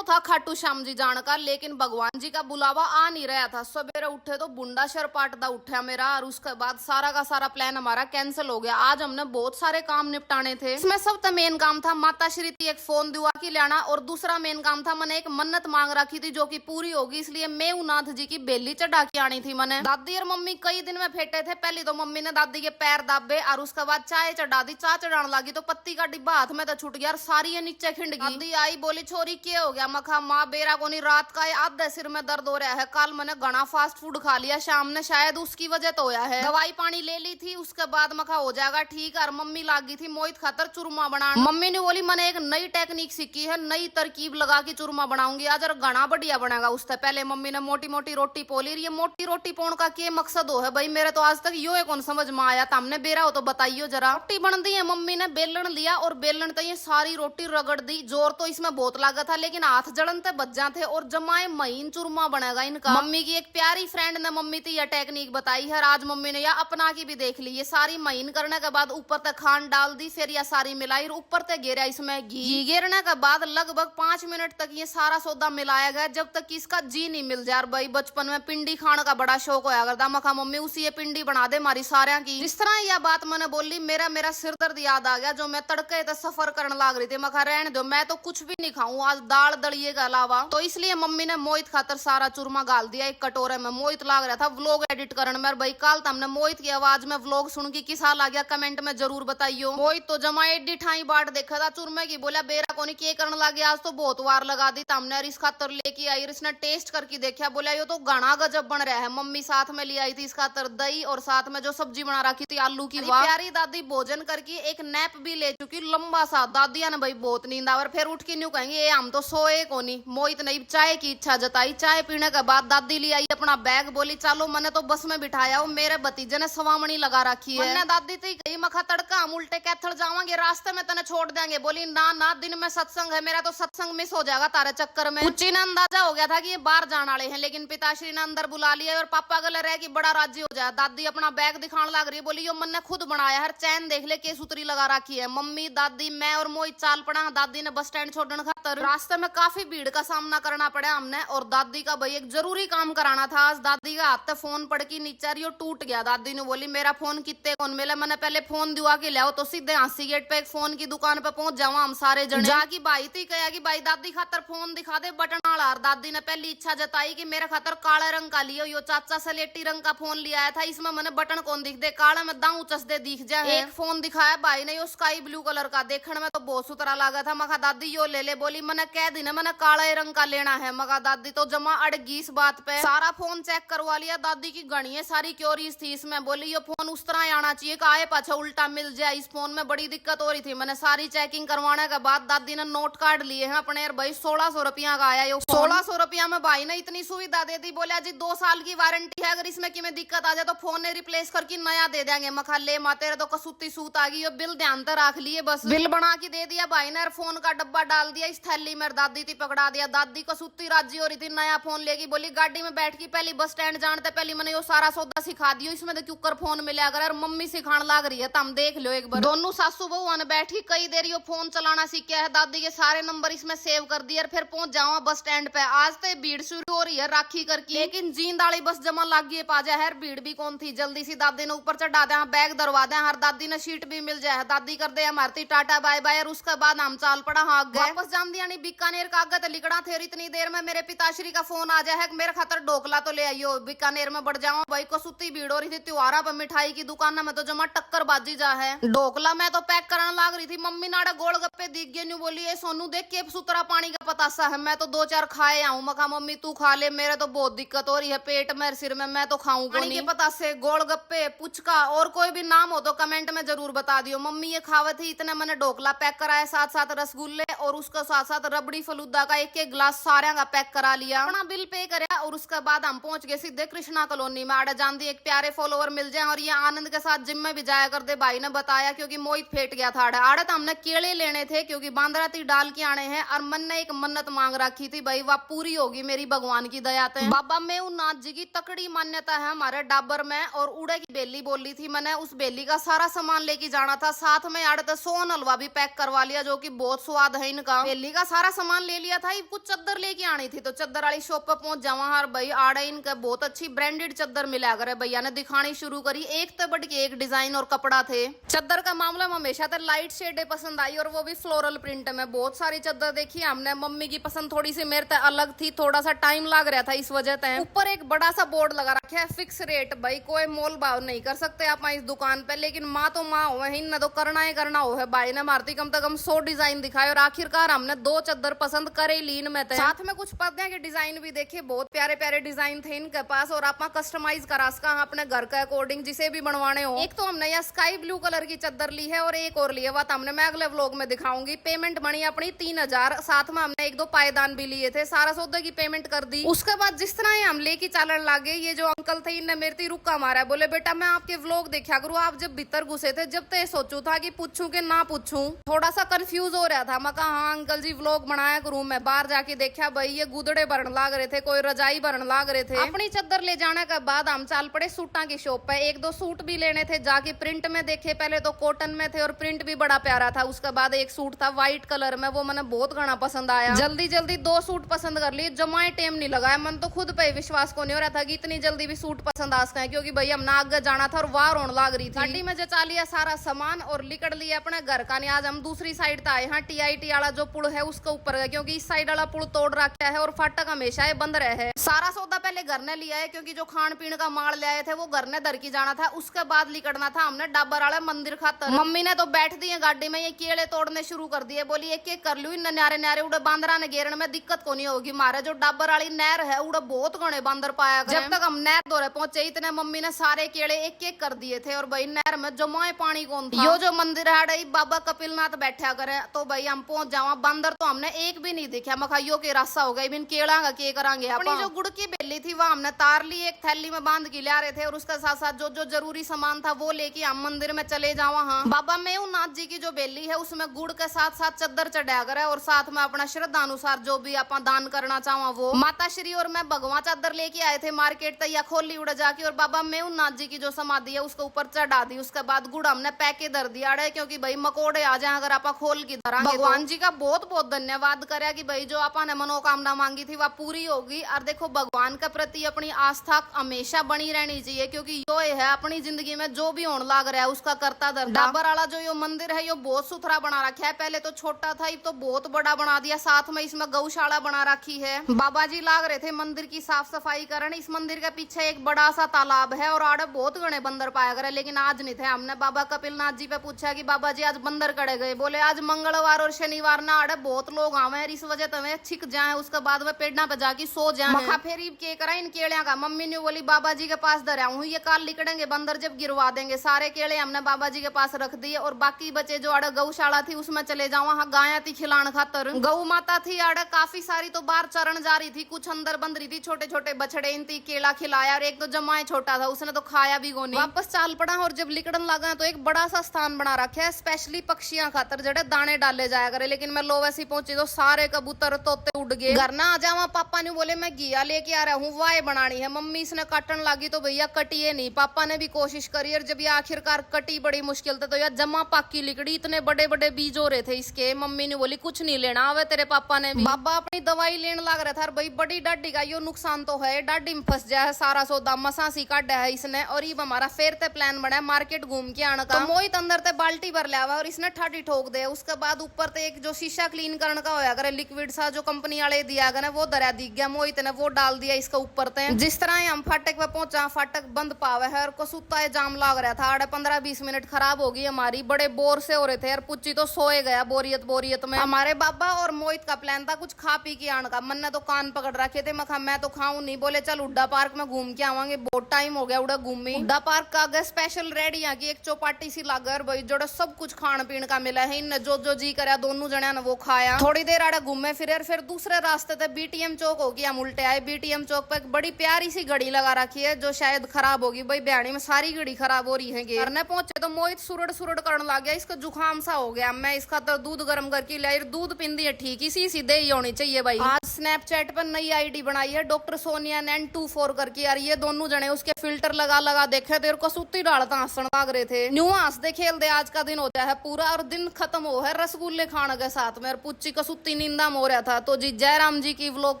तो था खाटू श्याम जी जाने का, लेकिन भगवान जी का बुलावा आ नहीं रहा था। सवेरे उठे तो बुंडा शर पाटदा उठा मेरा, और उसके बाद सारा का सारा प्लान हमारा कैंसिल हो गया। आज हमने बहुत सारे काम निपटाने थे। इसमें सबसे मेन काम था माता श्री एक फोन दुआ की लाना, और दूसरा मेन काम था मैंने एक मन्नत मांग रखी थी जो कि पूरी होगी, इसलिए मेउनाथ जी की बेली चढ़ा के आनी थी। मैंने दादी और मम्मी कई दिन में फेटे थे। पहले तो मम्मी ने दादी के पैर दाबे और उसके बाद चाय चढ़ा दी। चाय चढ़ाने लगी तो पत्ती का डिब्बा हाथ में तो छूट गया और सारी ये नीचे खिंड गई। दादी आई बोली छोरी क्या हो गया? मखा माँ बेरा को नहीं, रात का आधे सिर में दर्द हो रहा है। कल मैंने घना फास्ट फूड खा लिया शाम ने, शायद उसकी वजह तो होया है। दवाई पानी ले ली थी, उसके बाद मखा हो जाएगा ठीक। और मम्मी लागी थी मोहित खातर चूरमा बनाने। मम्मी ने बोली मैंने एक नई टेक्निक सीखी है, नई तरकीब लगा के चूरमा बनाऊंगी आज और घना बढ़िया बनेगा। उससे पहले मम्मी ने मोटी मोटी रोटी पोली। ये मोटी रोटी पोण का क्या मकसद हो है भाई? मेरे तो आज तक यो कौन समझ में आया। तुमने बेरा हो तो बताइयो जरा। रोटी बन दी है, मम्मी ने बेलन लिया और बेलन तो ये सारी रोटी रगड़ दी। जोर तो इसमें बहुत लगा था, लेकिन हाथ जलन ते बच जाते और जमाए महीन चूरमा बनेगा इनका। मम्मी की एक प्यारी फ्रेंड ने मम्मी थी यह टेक्निक बताई है। आज मम्मी ने यह अपना की भी देख ली। ये सारी महीन करने के बाद ऊपर तक खांड डाल दी, फिर यह सारी मिलाई और ऊपर तक घेरा इसमें घी। घेरने के बाद लगभग 5 मिनट तक ये सारा सौदा मिलाया गया, जब तक इसका जी नहीं मिल जाए। भाई बचपन में पिंडी खाने का बड़ा शौक होया करता। मखा मम्मी उसी ये पिंडी बना दे मारी सारे की। जिस तरह यह बात मैंने बोली मेरा सिर दर्द याद आ गया, जो मैं तड़के तक सफर करने लग रही थी। मखा रहने दो, मैं तो कुछ भी नहीं खाऊं आज दाल दलिए के अलावा। तो इसलिए मम्मी ने मोहित खातर सारा चूरमा गाल दिया एक कटोरे में। मोहित लाग रहा था व्लॉग एडिट करने में। भाई कल हमने मोहित की आवाज में व्लॉग सुन की किसा ला गया कमेंट में जरूर बताइयो। मोहित तो जमा एडी ठाई बाट देखा था चूरमे की, बोला बेरा कोनी के करने लगे आज तो बहुत वार लगा दी हमने। और इस खातर लेके आई, इसने टेस्ट करके देखा, बोला यो तो गाना गजब बन रहा है। मम्मी साथ में ले आई थी इस खातर दही और साथ में जो सब्जी बना रखी थी आलू की। प्यारी दादी भोजन करके एक नैप भी ले चुकी लंबा सा। दादिया ने भाई बहुत नींद आवर, फिर उठ के न्यू कहेंगे ये हम तो सोए को नहीं। मोहित ने चाय की इच्छा जताई। चाय पीने के बाद दादी ले आई अपना बैग, बोली चलो मैंने तो बस में बिठाया हूँ, मेरे भतीजे ने सवामणी लगा रखी है। मैंने दादी थी कही मखा तड़का हम उल्टे कैथल जावांगे, रास्ते में तने छोड़ देंगे। बोली ना ना दिन में सत्संग है, मेरा तो सत्संग मिस हो जाएगा तारे चक्कर में। उच्ची ने अंदाजा हो गया था कि ये बाहर जाने वाले हैं, लेकिन पिताश्री ने अंदर बुला लिया और पापा गले रह की बड़ा राजी हो जाए। दादी अपना बैग दिखाने लग रही है, बोली यो मैंने खुद बनाया है, चैन देख ले के सूत्री लगा रखी है। मम्मी दादी मैं और मोहित चाल पड़ा। दादी ने बस स्टैंड छोड़ने खातर। रास्ते में काफी भीड़ का सामना करना पड़ा हमने, और दादी का भाई एक जरूरी काम कराना था आज। दादी का हाथ फोन पड़ की नीचे टूट गया। दादी ने बोली मेरा फोन कितने कौन मिला? मैंने पहले फोन दुआ के लाओ तो सीधे हांसी गेट पे एक फोन की दुकान पे पहुंच जावा हम सारे जने। जाकी भाई थी कहा कि भाई दादी खातर फोन दिखा दे बटन वाला। दादी ने पहली इच्छा जताई कि मेरे खातर काले रंग का लियो। यो चाचा सलेटी रंग का फोन लिया था, इसमें मैंने बटन कौन दिख दे, काला में दाऊ चसदे दिख जाए। एक फोन दिखाया भाई ने, यो स्काई ब्लू कलर का, देखने में तो बहुत सुथरा लगा था। मखा दादी यो ले ले। बोली मैंने कह दी ना मैंने काले रंग का लेना है। मगा दादी तो जमा अड़गी इस बात पे। सारा फोन चेक करवा लिया। दादी की गणिये सारी क्योरीज थी इसमें। बोली ये फोन उस तरह आना चाहिए कि आए पाछा उल्टा मिल जाए, इस फोन में बड़ी दिक्कत हो रही थी। मैंने सारी चेकिंग करवाने के बाद दादी ने नोट कार्ड लिए हैं अपने। भाई 1600 रुपया का आया। 1600 रुपया में भाई ने इतनी सुविधा दे दी। बोला जी 2 साल की वारंटी है, अगर इसमें किमें दिक्कत आ जाए तो फोन ने रिप्लेस करके नया दे देंगे। मखा ले माते तो कसूती सूत आ गई। बिल ध्यान से रख लिए, बस बिल बना के दे दिया भाई ने। फोन का डब्बा डाल दिया इस थैली में, दादी थी पकड़ा दिया। दादी कसूती राजी हो रही थी नया फोन लेगी। बोली गाड़ी में बैठ के पहली बस स्टैंड जानते पहले मैंने यो सारा सौदा सिखा दियो, इसमें तो क्यूकर फोन मिले। अगर मम्मी सिखाने लग रही है तुम देख लो एक बार। दोनों सासू बहू ने बैठी कई देर यो फोन चलाना सीखा है। दादी के सारे नंबर इसमें सेव कर दिए, फिर पहुंच जावा बस स्टैंड पे। आज तो भीड़ शुरू हो रही है राखी करके, लेकिन जींद वाली बस जमा लागी पाजा है, भीड़ भी कौन थी। जल्दी सी दादी ने ऊपर चढ़ा दे, बैग दरवा दे, हर दादी ने सीट भी मिल जाए। दादी कर दे हमारी टाटा बाय बाय, और उसके बाद हम चाल पड़ा हाँ वापस जान दिया। बीकानेर कागज लिखना थे, इतनी देर में मेरे पिताश्री का फोन आ जाए मेरे खातर ढोकला तो ले आइयो, बीकानेर में बढ़ जाओ। भाई कसूती भीड़ हो रही थी त्योहारा पर, मिठाई की दुकान में तो जमा टक्कर बाजी जा है। ढोकला मैं तो पैक कराने लग रही थी, मम्मी नाड़े गोलगप्पे दिख गए। न्यू बोली ये सोनू देख के सुतरा पानी का पतासा है, मैं तो 2-4 खाए आऊं। मखा मम्मी तू खा ले, मेरे तो बहुत दिक्कत हो रही है पेट में सिर में, मैं तो खाऊं पानी के पतासे गोलगप्पे पुचका और कोई भी नाम हो तो कमेंट में जरूर बता दियो। मम्मी ये खावे थी, इतने मैंने ढोकला पैक कराया, साथ साथ रसगुल्ले और उसके साथ साथ रबड़ी फलूदा का एक गिलास सारे का पैक करा लिया। अपना बिल पे कराया और उसके बाद हम पहुंच गए सीधे कृष्णा कॉलोनी में। आड़े जानती एक प्यारे फॉलोवर मिल जाए, और ये आनंद के साथ जिम में भी जाया कर दे भाई ने बताया, क्योंकि मोहित फेट गया था। आड़े तो हमने केले लेने थे क्योंकि बांदराती डाल के आने हैं, और मन ने एक मन्नत मांग रखी थी भाई वह पूरी होगी मेरी भगवान की दया से। बाबा मेउनाथ जी की तकड़ी मान्यता है हमारे डाबर में, और उड़े की बेली बोली थी मैंने, उस बेली का सारा सामान लेके जाना था। साथ में आड़े तो सोन हलवा भी पैक करवा लिया जो कि बहुत स्वाद है इनका। बेली का सारा सामान ले लिया था, ये कुछ चद्दर लेके आनी थी तो चद्दर वाली शॉप पे पहुंच जावा हर भाई आड़े इनके बहुत अच्छी ब्रांडेड चद्दर मिला करे। भैया ने दिखानी शुरू करी, एक तो बढ़ के एक डिजाइन और कपड़ा थे। चद्दर का मामला में हमेशा तो लाइट शेड पसंद आई और वो भी फ्लोरल प्रिंट में। बहुत सारी चद्दर देखी हमने, मम्मी की पसंद थोड़ी सी मेरे तक अलग थी, थोड़ा सा टाइम लग रहा था इस वजह से। ऊपर एक बड़ा सा बोर्ड लगा रखा है फिक्स रेट, भाई कोई मोल भाव नहीं कर सकते आप इस दुकान पे, लेकिन माँ तो माँ हो है, न तो करना ही करना हो है। भाई ने मारती कम से कम 100 डिजाइन दिखाए और आखिरकार हमने 2 चद्दर पसंद करे लीन में थे। साथ में कुछ पर्दे के डिजाइन भी देखे, बहुत प्यारे प्यारे डिजाइन थे इनके पास और आप कस्टमाइज करा सका अपने घर के अकॉर्डिंग जिसे भी बनवाने हो। एक तो हमने यह स्काई ब्लू कलर की चद्दर ली है और एक और ली है, बात हमने मैं अगले व्लॉग में दिखाऊंगी। पेमेंट बनी अपनी 3000, साथ में हमने 1-2 पायदान भी लिए थे, सारा सौदे की पेमेंट कर दी। उसके बाद जिस तरह हम लेके चालन लागे, ये जो अंकल थे इनने मेरे रुक्का मारा, बोले बेटा मैं आपके व्लॉग देखा करूँ, आप जब भीतर घुसे थे जब तो सोचू था कि पूछूं कि ना पूछूं, थोड़ा सा कंफ्यूज हो रहा था। मैं कहा हाँ अंकल जी व्लॉग बनाया करूँ। मैं बाहर जाके देखा भाई ये गुदड़े भरन लाग रहे थे, कोई रजाई भरन लाग रहे थे। अपनी चद्दर ले जाने के बाद हम चाल पड़े सूटा की शॉप पे, 1-2 सूट भी लेने थे, जाके प्रिंट में देखे, पहले तो कॉटन में थे और प्रिंट भी बड़ा प्यारा था। उसके बाद एक सूट था व्हाइट कलर में, वो मैंने बहुत घना पसंद आया। जल्दी जल्दी 2 सूट पसंद कर लिए, जमाए टाइम नहीं लगाया। मन तो खुद पे विश्वास को नहीं हो रहा था कि इतनी जल्दी भी सूट पसंद आ सके, क्योंकि भाई हम ना आगे जाना था और वार होने लाग रही थी। गाड़ी में जचा लिया सारा सामान और निकल लिया अपने घर का। नहीं आज हम दूसरी साइड आए, हाँ TIT वाला जो पुल है उसके ऊपर गए, क्योंकि इस साइड वाला पुल तोड़ रखा है और फाटक हमेशा है बंद रहे। सारा सौदा पहले घर ने लिया है, क्योंकि जो खान पीन का माल ले आए थे वो घर ने दर की जाना था। उसके बाद निकलना था हमने डाबर वाले मंदिर खातर। मम्मी ने तो बैठ दी है गाड़ी में, ये केले तोड़ने शुरू कर दिए, बोली एक एक कर लू, नारे नारे उड़े बांदरा ने घेरने में दिक्कत को नहीं होगी। मारे जो डाबर वाली नहर है उड़े बहुत घने बांदर पाया। जब तक हम नहर दौरे पहुंचे इतने मम्मी ने सारे केले एक एक कर दिए थे और भाई नहर में जमाए पानी कौन था। यो जो मंदिर है बाबा कपिलनाथ बैठा करे, तो भाई हम पहुंच जावा। बंदर तो हमने एक भी नहीं देखा। मखाइयो के रास्ता हो गए, बिन केला का के करांगे। अपनी जो गुड़ की बेली थी वह हमने तार ली, एक थैली में बांध के ला रहे थे और उसके साथ साथ जो जो जरूरी सामान था वो लेके हम मंदिर में चले जावा। हाँ बाबा मेहुनाथ जी की जो बेली है उसमें गुड़ के साथ साथ चद्दर चढ़ाया करे और साथ में अपना श्रद्धा अनुसार जो भी आप दान करना चाहो वो। माता श्री और मैं भगवान चादर लेके आए थे मार्केट तक, या खोली उड़ा जाके और बाबा मेहुनाथ जी की जो समाधि है उसके ऊपर चढ़ा दी। उसके बाद गुड़ हमने पैके धर दिया है, क्योंकि भाई मकोड़े आ जाए अगर आप खोल की धरांगे। भगवान जी का बहुत बहुत धन्यवाद करे कि भाई जो आपने मनोकामना मांगी थी वह पूरी होगी। और देखो भगवान के प्रति अपनी आस्था हमेशा बनी रहनी चाहिए, क्योंकि यो है अपनी जिंदगी में जो भी होने लग रहा है उसका करता धरता। डाबर वाला जो यो मंदिर है यो बहुत सुथरा बना रखा है, पहले तो छोटा था तो बहुत बड़ा बना दिया, साथ में इसमें गौशाला बना रखी है। बाबा जी लाग रहे थे मंदिर की साफ सफाई करने। इस मंदिर के पीछे एक बड़ा सा तालाब है और आड़े बहुत घने बंदर पाया करे, लेकिन आज नहीं थे। हमने बाबा कपिलनाथ जी पे पूछा कि बाबा जी आज बंदर कड़े गए, बोले आज मंगलवार और शनिवार ना आड़े बहुत लोग आवे, इस वजह से छिक जाए, उसके बाद वह पेड़ना पे जाके सो जाए। मखा फेरी के करा इन केड़िया का। मम्मी ने बोली बाबा जी के पास धरा हूँ, ये काल निकलेंगे बंदर जब गिरवा देंगे। सारे केड़े हमने बाबा जी के पास रख दिए और बाकी बचे जो आड़े गौशाला थी उसमें चले जाओ, वहाँ गाया थी खिलाने खातर। गौ माता थी आड़े काफी सारी, तो बाहर चरण जा रही थी, कुछ अंदर बंद रही थी, छोटे छोटे बछड़े इनती केला खिलाया और एक तो जमाए छोटा था उसने तो खाया भी गोनी। वापस चाल पड़ा और जब लिकड़न लगा तो एक बड़ा सा स्थान बना रखा है स्पेशली पक्षियां खातर जड़े दाने डाले जाया करे, लेकिन मैं लो वैसी पहुंची तो सारे कबूतर तोते उड़ गए। घर ना आ जावा, पापा ने बोले मैं घिया लेके आ रहा हूँ, वाय बनानी है। मम्मी इसने काटन लगी तो भैया कटिए नहीं, पापा ने भी कोशिश करी और जब ये आखिरकार कटी बड़ी मुश्किल से, तो यार जमा पाकी लिकड़ी, इतने बड़े बड़े बीज हो रहे थे इसके। मम्मी ने बोली कुछ नहीं लेना, आवे तेरे पापा ने भी। बाबा अपनी दवाई लेने लग रहा था, भाई बड़ी डाडी का यो नुकसान तो है, डाडी में फंस जाए सारा सौदा मसासी काटा है इसने। और ये हमारा फेर ते प्लान बना है मार्केट घूम के आने का। तो मोहित अंदर ते बाल्टी भर लिया हुआ और इसने ठाटी ठोक दे। उसके बाद ऊपर ते एक जो शीशा क्लीन करने का होया करे लिक्विड सा जो कंपनी वाले दिया गया वो दरिया दिख गया, मोहित ने वो डाल दिया इसके ऊपर ते। जिस तरह हम फाटक पे पहुंचा, फाटक बंद पावे है और कसूता जाम लग रहा था। 15-20 मिनट खराब हो गई हमारी, बड़े बोर से हो रहे थे यार। पुच्ची तो सोए गया बोरियत में। हमारे बाबा और मोहित का प्लान था कुछ खा पी के आने का। मन ने तो कान पकड़ रखे थे, मैं तो खाऊं नहीं। बोले चल हुड्डा पार्क में घूम के आवांगे, बहुत टाइम हो गया उड़ा घूमी। हुड्डा पार्क का आगे स्पेशल रेडी की एक चौपाटी सी लागर भाई जोड़ा सब कुछ खान पीन का मिला है। इन जो जी करा दोनों जने ने वो खाया। थोड़ी देर आड़े घूमे फिर दूसरे रास्ते थे BTM चौक हो गया, हम उल्टे आए। BTM चौक पे एक बड़ी प्यारी सी घड़ी लगा रखी है जो शायद खराब होगी भाई, बिहाड़ी में सारी घड़ी खराब हो रही है। करने पहुंचे तो मोहित सुरड़ करने लग गया, इसको जुकाम सा हो गया। मैं इसका तो दूध गर्म करके लाई, दूध पिंदी है ठीक, इसी सीधे ही होनी चाहिए भाई। आज स्नैपचैट पर नई ID बनाई है डॉक्टर सोनिया 924 करके यार, ये दोनों जने उसके फिल्टर लगा लगा देखे तेरे को सुत्ती डालता हंसण लाग रहे थे। न्यू हंसते खेलते आज का दिन हो गया है पूरा और दिन खत्म हो है रसगुल्ले खाने के साथ में और पुच्ची का सुत्ती नींदा में हो रहा था। तो जी जयराम जी की व्लॉग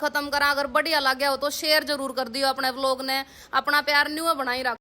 खत्म करा, अगर बढ़िया लग गया हो तो शेयर जरूर कर दियो अपने व्लॉग ने। अपना प्यार न्यू बनाई रख।